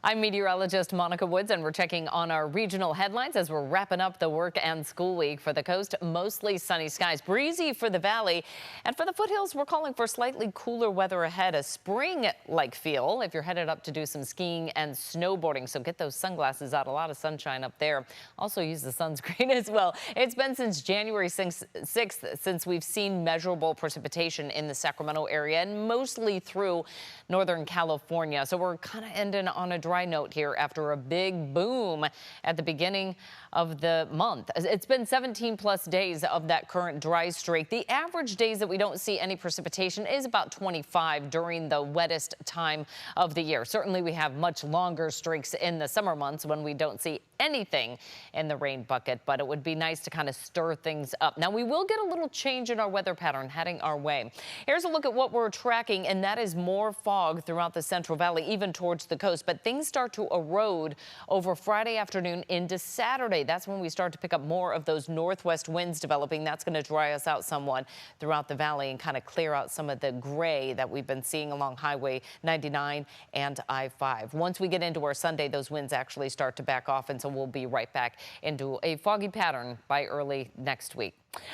I'm meteorologist Monica Woods, and we're checking on our regional headlines as we're wrapping up the work and school week. For the coast, mostly sunny skies, breezy for the valley, and for the foothills, we're calling for slightly cooler weather ahead, a spring-like feel if you're headed up to do some skiing and snowboarding. So get those sunglasses out. A lot of sunshine up there. Also use the sunscreen as well. It's been since January 6th since we've seen measurable precipitation in the Sacramento area and mostly through Northern California. So we're kind of ending on a dry note here after a big boom at the beginning of the month. It's been 17 plus days of that current dry streak. The average days that we don't see any precipitation is about 25 during the wettest time of the year. Certainly we have much longer streaks in the summer months when we don't see anything in the rain bucket, but it would be nice to kind of stir things up. Now we will get a little change in our weather pattern heading our way. Here's a look at what we're tracking, and that is more fog throughout the Central Valley, even towards the coast. But things start to erode over Friday afternoon into Saturday. That's when we start to pick up more of those northwest winds developing. That's going to dry us out somewhat throughout the valley and kind of clear out some of the gray that we've been seeing along Highway 99 and I-5. Once we get into our Sunday, those winds actually start to back off, and so we'll be right back into a foggy pattern by early next week.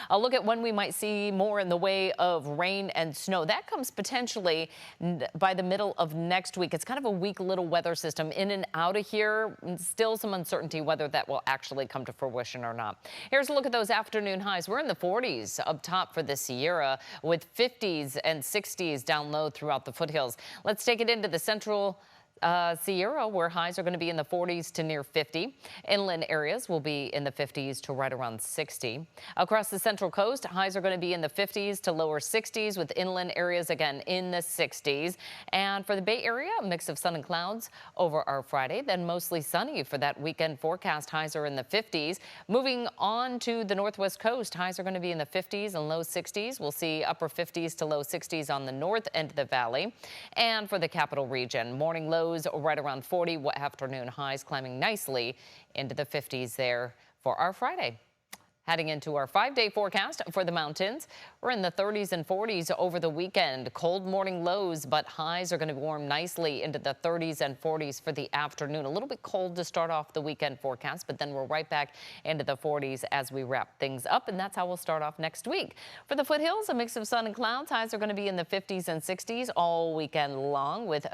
I'll look at when we might see more in the way of rain and snow. That comes potentially by the middle of next week. It's kind of a weak little weather system in and out of here. Still some uncertainty whether that will actually come to fruition or not. Here's a look at those afternoon highs. We're in the 40s up top for the Sierra, with 50s and 60s down low throughout the foothills. Let's take it into the central Sierra, where highs are going to be in the 40s to near 50. Inland areas will be in the 50s to right around 60. Across the Central Coast, highs are going to be in the 50s to lower 60s, with inland areas again in the 60s. And for the Bay Area, a mix of sun and clouds over our Friday, then mostly sunny for that weekend forecast. Highs are in the 50s. Moving on to the Northwest Coast, highs are going to be in the 50s and low 60s. We'll see upper 50s to low 60s on the north end of the valley. And for the capital region, morning lows right around 40, afternoon highs climbing nicely into the 50s there for our Friday. Heading into our 5-day forecast for the mountains, we're in the 30s and 40s over the weekend. Cold morning lows, but highs are going to warm nicely into the 30s and 40s for the afternoon. A little bit cold to start off the weekend forecast, but then we're right back into the 40s as we wrap things up, and that's how we'll start off next week. For the foothills, a mix of sun and clouds. Highs are going to be in the 50s and 60s all weekend long, with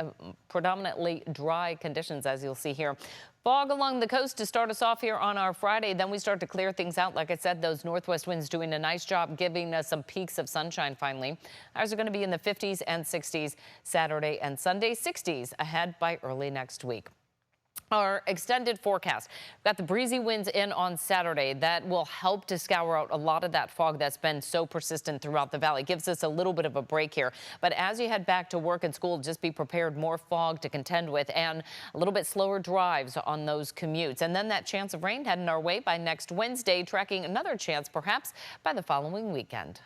predominantly dry conditions, as you'll see here. Fog along the coast to start us off here on our Friday. Then we start to clear things out. Like I said, those northwest winds doing a nice job giving us some peaks of sunshine finally. Highs are going to be in the 50s and 60s Saturday and Sunday, 60s ahead by early next week. Our extended forecast. We've got the breezy winds in on Saturday. That will help to scour out a lot of that fog that's been so persistent throughout the valley. Gives us a little bit of a break here. But as you head back to work and school, just be prepared. More fog to contend with and a little bit slower drives on those commutes. And then that chance of rain heading our way by next Wednesday, tracking another chance perhaps by the following weekend.